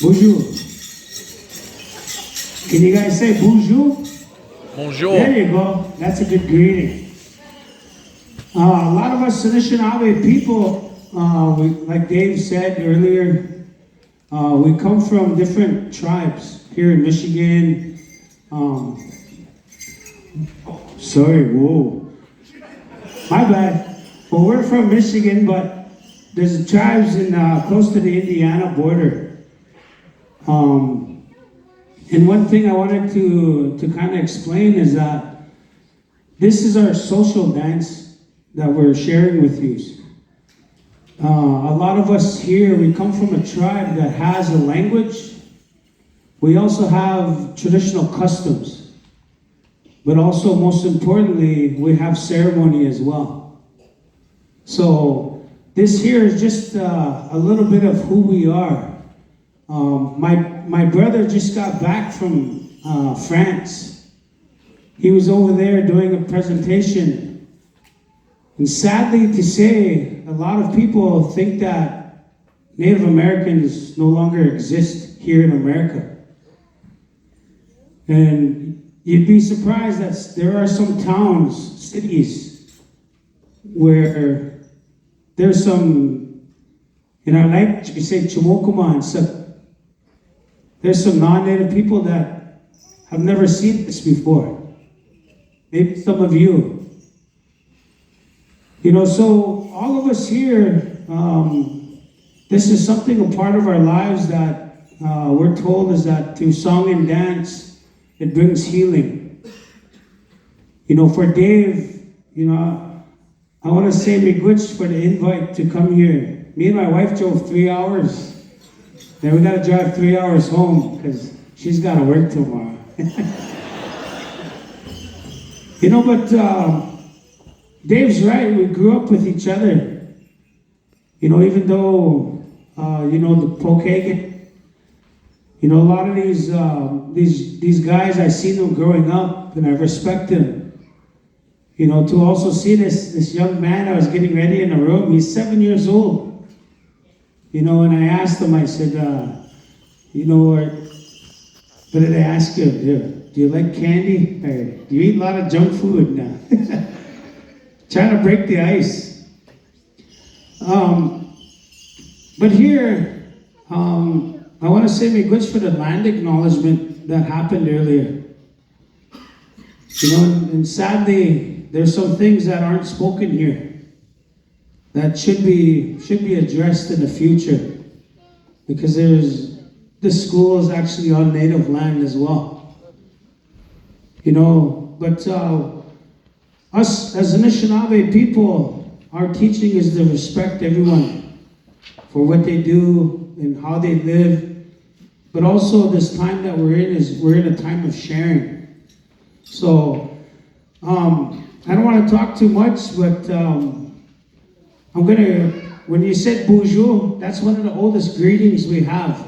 Bonjour. Can you guys say bonjour? Bonjour. There you go. That's a good greeting. A lot of us Anishinaabe people, like Dave said earlier, we come from different tribes here in Michigan. Sorry, whoa. My bad. Well, we're from Michigan, but there's tribes in close to the Indiana border. And one thing I wanted to kind of explain is that this is our social dance that we're sharing with you. A lot of us here, we come from a tribe that has a language. We also have traditional customs. But also, most importantly, we have ceremony as well. So this here is just a little bit of who we are. My brother just got back from France. He was over there doing a presentation. And sadly to say, a lot of people think that Native Americans no longer exist here in America. And you'd be surprised that there are some towns, cities, where there's some, in our language, we say Chumokuma and stuff. There's some non-Native people that have never seen this before. Maybe some of you. You know, so all of us here, this is something, a part of our lives that we're told is that through song and dance, it brings healing. You know, for Dave, you know, I want to say miigwech for the invite to come here. Me and my wife drove 3 hours. Then we got to drive 3 hours home because she's got to work tomorrow. You know, but Dave's right. We grew up with each other. You know, even though, you know, the Pokagon, you know, a lot of these guys, I see them growing up and I respect them. You know, to also see this young man, I was getting ready in a room. He's 7 years old. You know, and I asked him, I said, you know, what did I ask you? Do you like candy? Or do you eat a lot of junk food now? Trying to break the ice. But here, I want to say miigwech for the land acknowledgement that happened earlier. You know, and sadly, there's some things that aren't spoken here that should be addressed in the future, because this school is actually on Native land as well. You know, but us as Anishinaabe people, our teaching is to respect everyone for what they do and how they live. But also this time that we're in a time of sharing. So I don't want to talk too much, but when you said bonjour, that's one of the oldest greetings we have.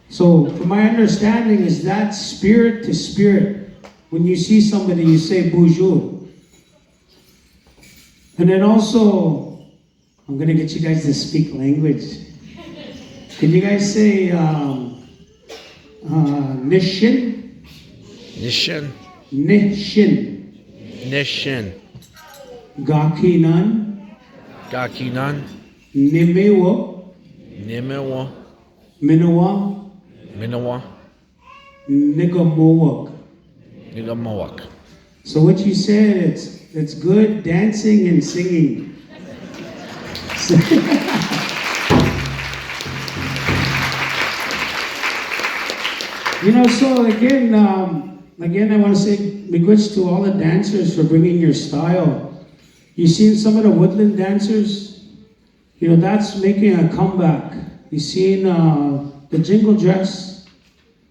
So from my understanding is that spirit to spirit. When you see somebody, you say bonjour. And then also, I'm going to get you guys to speak language. Can you guys say nishin? Nishin. Nishin. Nishin. Gakinan. Gakinan. Nimewo. Nimewa. Minowa. Minowa. Nigamowak. Nigamowak. So what you said, it's good dancing and singing. You know, so again, I want to say miigwech to all the dancers for bringing your style. You seen some of the woodland dancers? You know, that's making a comeback. You seen the jingle dress?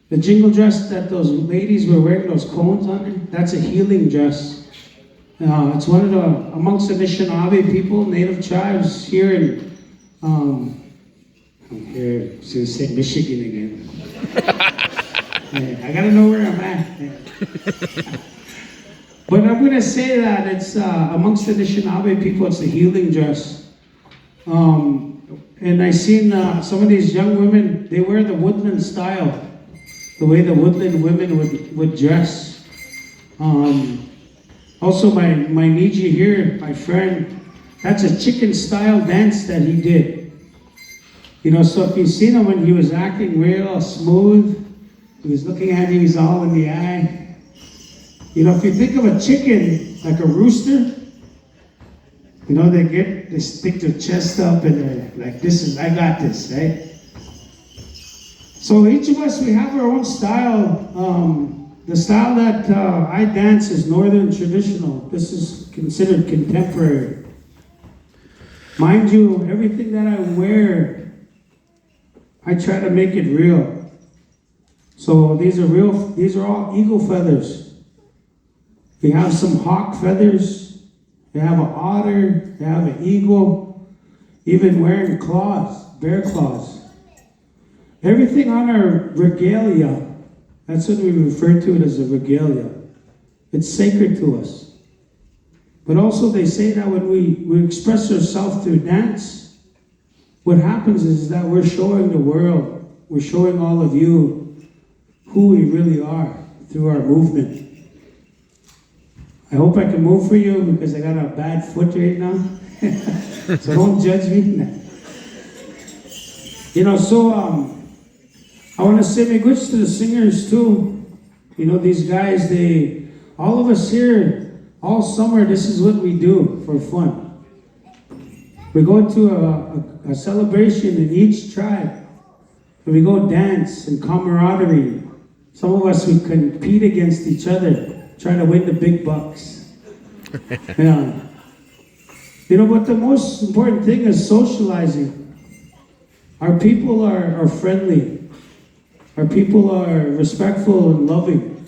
The jingle dress that those ladies were wearing, those cones on it? That's a healing dress. It's one of the, amongst the Anishinaabe people, native tribes here in, I'm here to say Michigan again. Yeah, I gotta know where I'm at. But I'm gonna say that it's amongst the Anishinaabe people, it's the healing dress. And and I seen some of these young women, they wear the woodland style, the way the woodland women would dress. Also my Niji here, my friend, that's a chicken style dance that he did. You know, so if you've seen him when he was acting real smooth, he was looking at you, he's all in the eye. You know, if you think of a chicken like a rooster, you know, they stick their chest up and they're like, I got this, right? So each of us, we have our own style. The style that I dance is Northern traditional. This is considered contemporary. Mind you, everything that I wear, I try to make it real. So these are all eagle feathers. We have some hawk feathers. They have an otter, they have an eagle, even wearing claws, bear claws. Everything on our regalia, that's what we refer to it as a regalia. It's sacred to us. But also they say that when we express ourselves through dance, what happens is that we're showing the world, we're showing all of you who we really are through our movement. I hope I can move for you because I got a bad foot right now. So don't judge me. You know, so I want to say my goods to the singers too. You know, these guys, all of us here, all summer, this is what we do for fun. We go to a celebration in each tribe, and we go dance and camaraderie. Some of us, we compete against each other, trying to win the big bucks. Yeah. You know, but the most important thing is socializing. Our people are friendly. Our people are respectful and loving.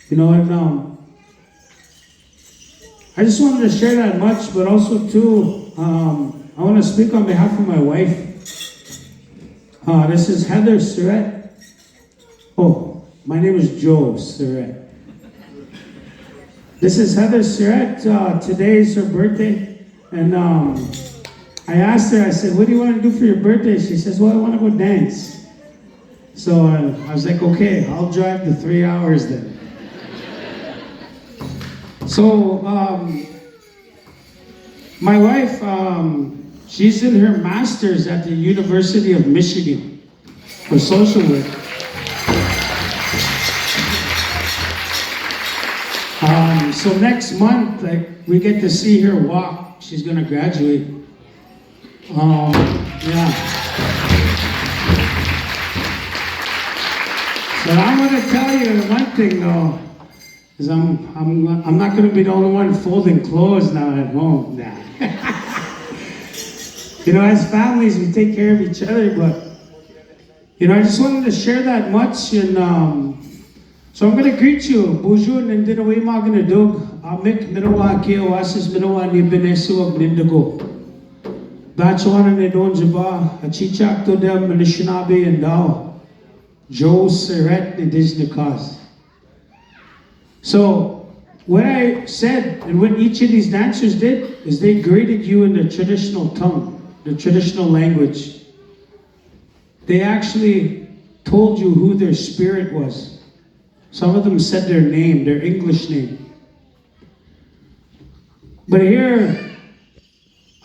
You know, and I just wanted to share that much, but also too, I want to speak on behalf of my wife. This is Heather Surratt. Oh, my name is Joe Surratt. This is Heather Surratt. Today is her birthday. And I asked her, I said, what do you want to do for your birthday? She says, well, I want to go dance. So I was like, okay, I'll drive the 3 hours then. So my wife, she's in her master's at the University of Michigan for social work. So next month, we get to see her walk. She's going to graduate. Yeah. So I'm going to tell you one thing though, is I'm not going to be the only one folding clothes now at home. Nah. You know, as families, we take care of each other, but you know, I just wanted to share that much. And so I'm going to greet you. Bonjour, nandinawi maganadug. Amik minawa kiyo asis minawa ni benesu ag nindago. Bachuana ne don jaba. Achichak to dem manishinabi and dao. Joe Surratt ne dijnikas. So what I said and what each of these dancers did is they greeted you in the traditional tongue, the traditional language. They actually told you who their spirit was. Some of them said their name, their English name. But here,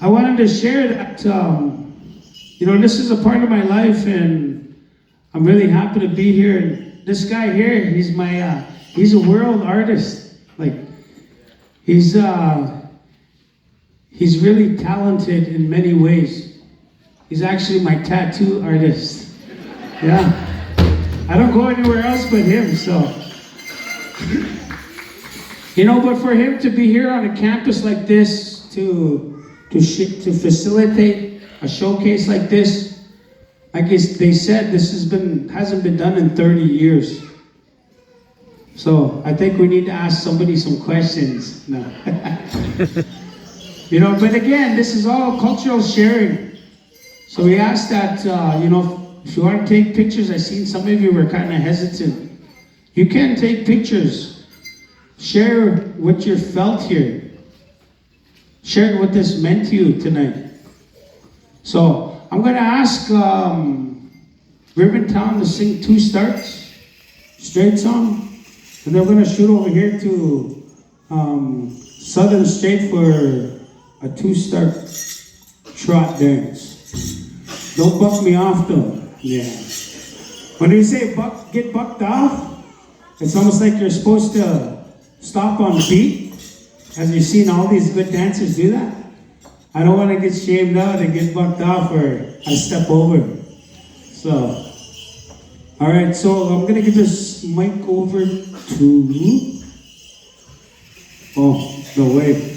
I wanted to share that, you know, this is a part of my life and I'm really happy to be here. And this guy here, he's a world artist. Like, he's really talented in many ways. He's actually my tattoo artist. Yeah. I don't go anywhere else but him, so. You know, but for him to be here on a campus like this, to facilitate a showcase like this, I guess they said this hasn't been done in 30 years. So I think we need to ask somebody some questions. No. You know, but again, this is all cultural sharing. So we asked that, you know, if you want to take pictures, I seen some of you were kind of hesitant. You can take pictures. Share what you felt here. Share what this meant to you tonight. So I'm gonna ask Ribbontown to sing two starts, straight song, and then we're gonna shoot over here to Southern State for a two-start trot dance. Don't buck me off though. Yeah. When you say get bucked off, it's almost like you're supposed to stop on the beat. Have you seen all these good dancers do that? I don't want to get shamed out and get bucked off or I step over. So, all right, so I'm going to give this mic over to, oh, no way.